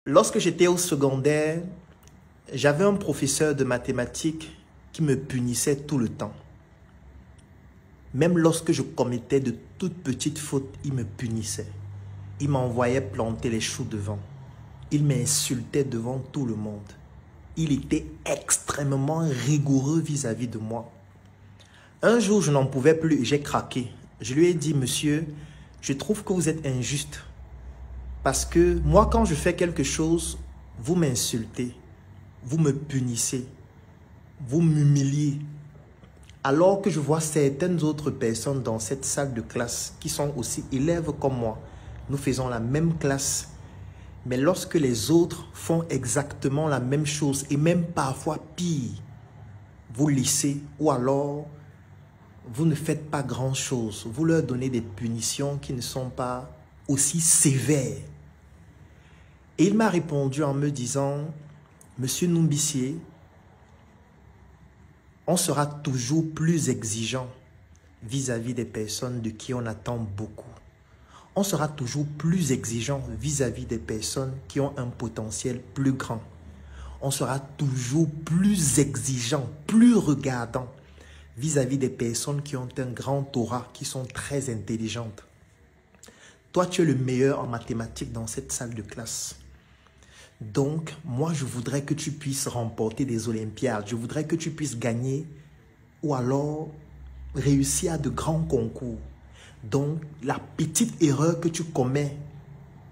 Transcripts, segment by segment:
Lorsque j'étais au secondaire, j'avais un professeur de mathématiques qui me punissait tout le temps. Même lorsque je commettais de toutes petites fautes, il me punissait. Il m'envoyait planter les choux devant. Il m'insultait devant tout le monde. Il était extrêmement rigoureux vis-à-vis de moi. Un jour, je n'en pouvais plus et j'ai craqué. Je lui ai dit, monsieur, je trouve que vous êtes injuste. Parce que moi, quand je fais quelque chose, vous m'insultez, vous me punissez, vous m'humiliez. Alors que je vois certaines autres personnes dans cette salle de classe qui sont aussi élèves comme moi. Nous faisons la même classe. Mais lorsque les autres font exactement la même chose et même parfois pire, vous lissez ou alors vous ne faites pas grand-chose. Vous leur donnez des punitions qui ne sont pas aussi sévères. Et il m'a répondu en me disant, Monsieur Numbissier, on sera toujours plus exigeant vis-à-vis des personnes de qui on attend beaucoup. On sera toujours plus exigeant vis-à-vis des personnes qui ont un potentiel plus grand. On sera toujours plus exigeant, plus regardant vis-à-vis des personnes qui ont un grand aura, qui sont très intelligentes. Toi, tu es le meilleur en mathématiques dans cette salle de classe. Donc, moi, je voudrais que tu puisses remporter des Olympiades. Je voudrais que tu puisses gagner ou alors réussir à de grands concours. Donc, la petite erreur que tu commets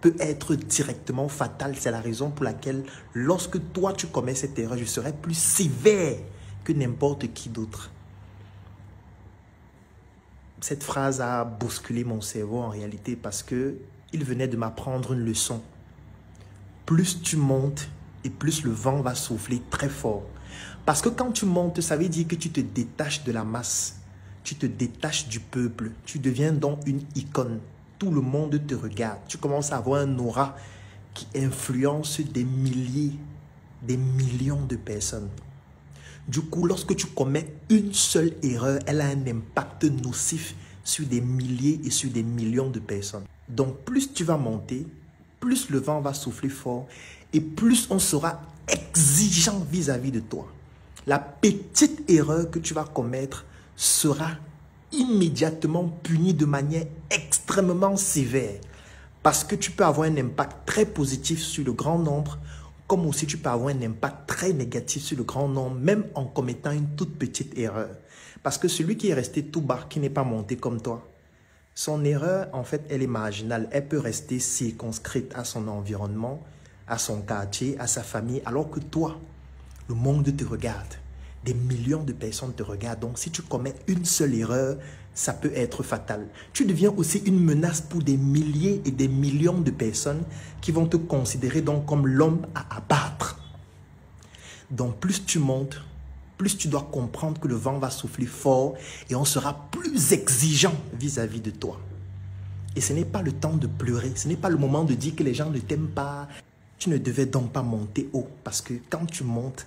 peut être directement fatale. C'est la raison pour laquelle, lorsque toi, tu commets cette erreur, je serai plus sévère que n'importe qui d'autre. Cette phrase a bousculé mon cerveau en réalité parce qu'il venait de m'apprendre une leçon. Plus tu montes et plus le vent va souffler très fort. Parce que quand tu montes, ça veut dire que tu te détaches de la masse. Tu te détaches du peuple. Tu deviens donc une icône. Tout le monde te regarde. Tu commences à avoir un aura qui influence des milliers, des millions de personnes. Du coup, lorsque tu commets une seule erreur, elle a un impact nocif sur des milliers et sur des millions de personnes. Donc, plus tu vas monter, plus le vent va souffler fort et plus on sera exigeant vis-à-vis de toi. La petite erreur que tu vas commettre sera immédiatement punie de manière extrêmement sévère parce que tu peux avoir un impact très positif sur le grand nombre comme aussi tu peux avoir un impact très négatif sur le grand nombre même en commettant une toute petite erreur. Parce que celui qui est resté tout bas, qui n'est pas monté comme toi, son erreur, en fait, elle est marginale. Elle peut rester circonscrite à son environnement, à son quartier, à sa famille, alors que toi, le monde te regarde. Des millions de personnes te regardent. Donc, si tu commets une seule erreur, ça peut être fatal. Tu deviens aussi une menace pour des milliers et des millions de personnes qui vont te considérer donc comme l'homme à abattre. Donc, plus tu montes, plus tu dois comprendre que le vent va souffler fort et on sera plus exigeant vis-à-vis de toi. Et ce n'est pas le temps de pleurer, ce n'est pas le moment de dire que les gens ne t'aiment pas. Tu ne devais donc pas monter haut parce que quand tu montes,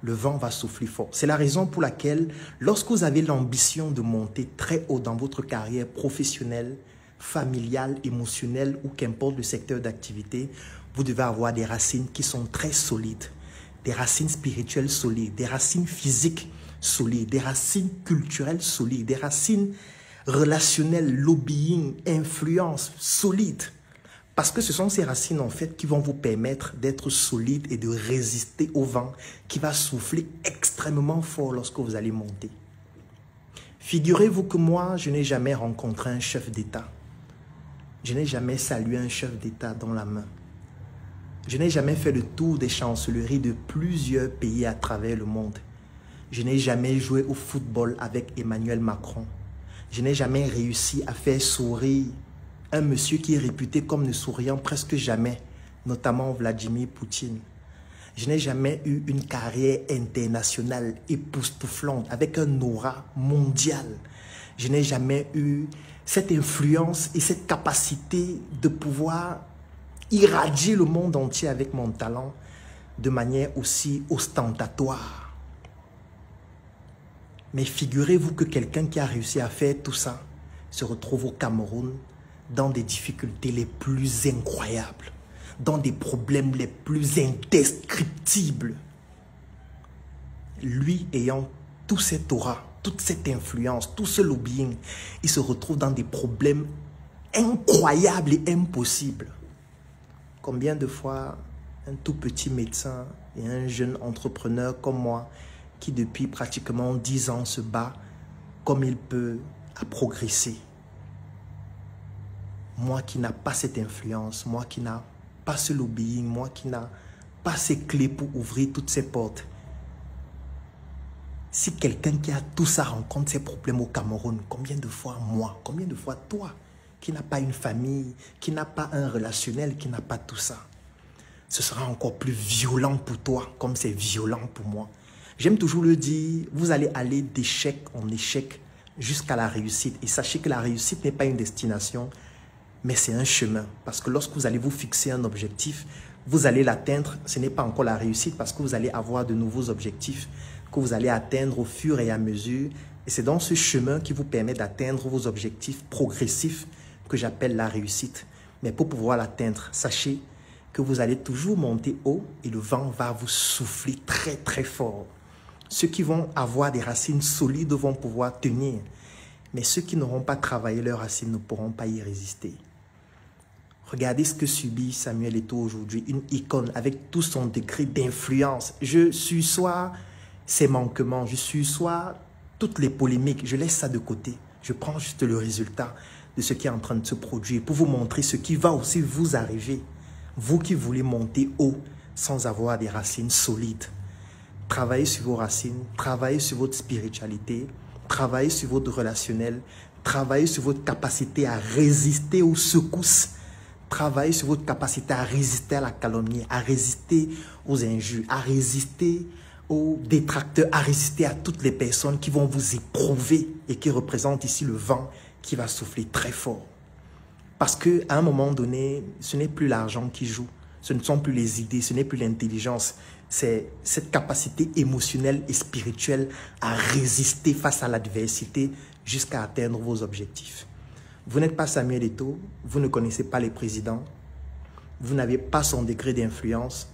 le vent va souffler fort. C'est la raison pour laquelle, lorsque vous avez l'ambition de monter très haut dans votre carrière professionnelle, familiale, émotionnelle ou qu'importe le secteur d'activité, vous devez avoir des racines qui sont très solides. Des racines spirituelles solides, des racines physiques solides, des racines culturelles solides, des racines relationnelles, lobbying, influence solides. Parce que ce sont ces racines en fait qui vont vous permettre d'être solides et de résister au vent qui va souffler extrêmement fort lorsque vous allez monter. Figurez-vous que moi, je n'ai jamais rencontré un chef d'État. Je n'ai jamais salué un chef d'État dans la main. Je n'ai jamais fait le tour des chancelleries de plusieurs pays à travers le monde. Je n'ai jamais joué au football avec Emmanuel Macron. Je n'ai jamais réussi à faire sourire un monsieur qui est réputé comme ne souriant presque jamais, notamment Vladimir Poutine. Je n'ai jamais eu une carrière internationale époustouflante avec un aura mondial. Je n'ai jamais eu cette influence et cette capacité de pouvoir irradier le monde entier avec mon talent de manière aussi ostentatoire. Mais figurez-vous que quelqu'un qui a réussi à faire tout ça se retrouve au Cameroun dans des difficultés les plus incroyables. dans des problèmes les plus indescriptibles. Lui ayant tout cet aura, toute cette influence, tout ce lobbying, il se retrouve dans des problèmes incroyables et impossibles. Combien de fois un tout petit médecin et un jeune entrepreneur comme moi, qui depuis pratiquement 10 ans se bat comme il peut à progresser. Moi qui n'ai pas cette influence, moi qui n'ai pas ce lobbying, moi qui n'ai pas ces clés pour ouvrir toutes ces portes. Si quelqu'un qui a tout ça rencontre ces problèmes au Cameroun, combien de fois moi, combien de fois toi, qui n'a pas une famille, qui n'a pas un relationnel, qui n'a pas tout ça, ce sera encore plus violent pour toi, comme c'est violent pour moi. J'aime toujours le dire, vous allez aller d'échec en échec jusqu'à la réussite. Et sachez que la réussite n'est pas une destination, mais c'est un chemin. Parce que lorsque vous allez vous fixer un objectif, vous allez l'atteindre. Ce n'est pas encore la réussite parce que vous allez avoir de nouveaux objectifs que vous allez atteindre au fur et à mesure. Et c'est dans ce chemin qui vous permet d'atteindre vos objectifs progressifs que j'appelle la réussite. Mais pour pouvoir l'atteindre, sachez que vous allez toujours monter haut et le vent va vous souffler très très fort. Ceux qui vont avoir des racines solides vont pouvoir tenir. Mais ceux qui n'auront pas travaillé leurs racines ne pourront pas y résister. Regardez ce que subit Samuel Eto'o aujourd'hui, une icône avec tout son degré d'influence. Je suis soit ses manquements, je suis soit toutes les polémiques, je laisse ça de côté. Je prends juste le résultat de ce qui est en train de se produire pour vous montrer ce qui va aussi vous arriver. Vous qui voulez monter haut sans avoir des racines solides. Travaillez sur vos racines, travaillez sur votre spiritualité, travaillez sur votre relationnel, travaillez sur votre capacité à résister aux secousses, travaillez sur votre capacité à résister à la calomnie, à résister aux injures, à résister aux détracteurs, à résister à toutes les personnes qui vont vous éprouver et qui représentent ici le vent qui va souffler très fort. Parce qu'à un moment donné, ce n'est plus l'argent qui joue, ce ne sont plus les idées, ce n'est plus l'intelligence, c'est cette capacité émotionnelle et spirituelle à résister face à l'adversité jusqu'à atteindre vos objectifs. Vous n'êtes pas Samuel Eto'o, vous ne connaissez pas les présidents, vous n'avez pas son degré d'influence.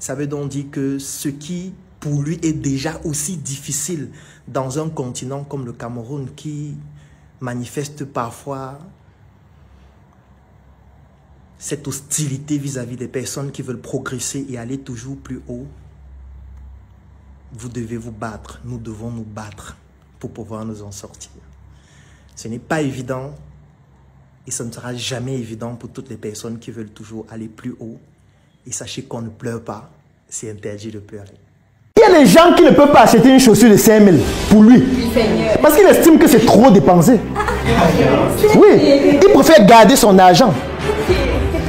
Ça veut donc dire que ce qui, pour lui, est déjà aussi difficile dans un continent comme le Cameroun qui manifeste parfois cette hostilité vis-à-vis des personnes qui veulent progresser et aller toujours plus haut, vous devez vous battre, nous devons nous battre pour pouvoir nous en sortir. Ce n'est pas évident et ce ne sera jamais évident pour toutes les personnes qui veulent toujours aller plus haut. Et sachez qu'on ne pleure pas, c'est interdit de pleurer. Il y a des gens qui ne peuvent pas acheter une chaussure de 5 000 pour lui. Parce qu'il estime que c'est trop dépensé. Oui, il préfère garder son argent.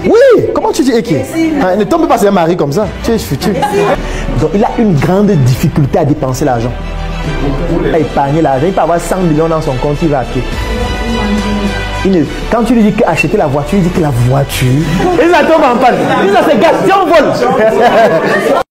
Oui, comment tu dis Eki? Ne tombe pas sur un mari comme ça. Tu es futur. Donc il a une grande difficulté à dépenser l'argent. À épargner l'argent. Il peut avoir 100 millions dans son compte, il va à pied. Quand tu lui dis qu'acheter la voiture, il dit que la voiture. Et ça tombe en panne. Il dit ça c'est gars, si on vole.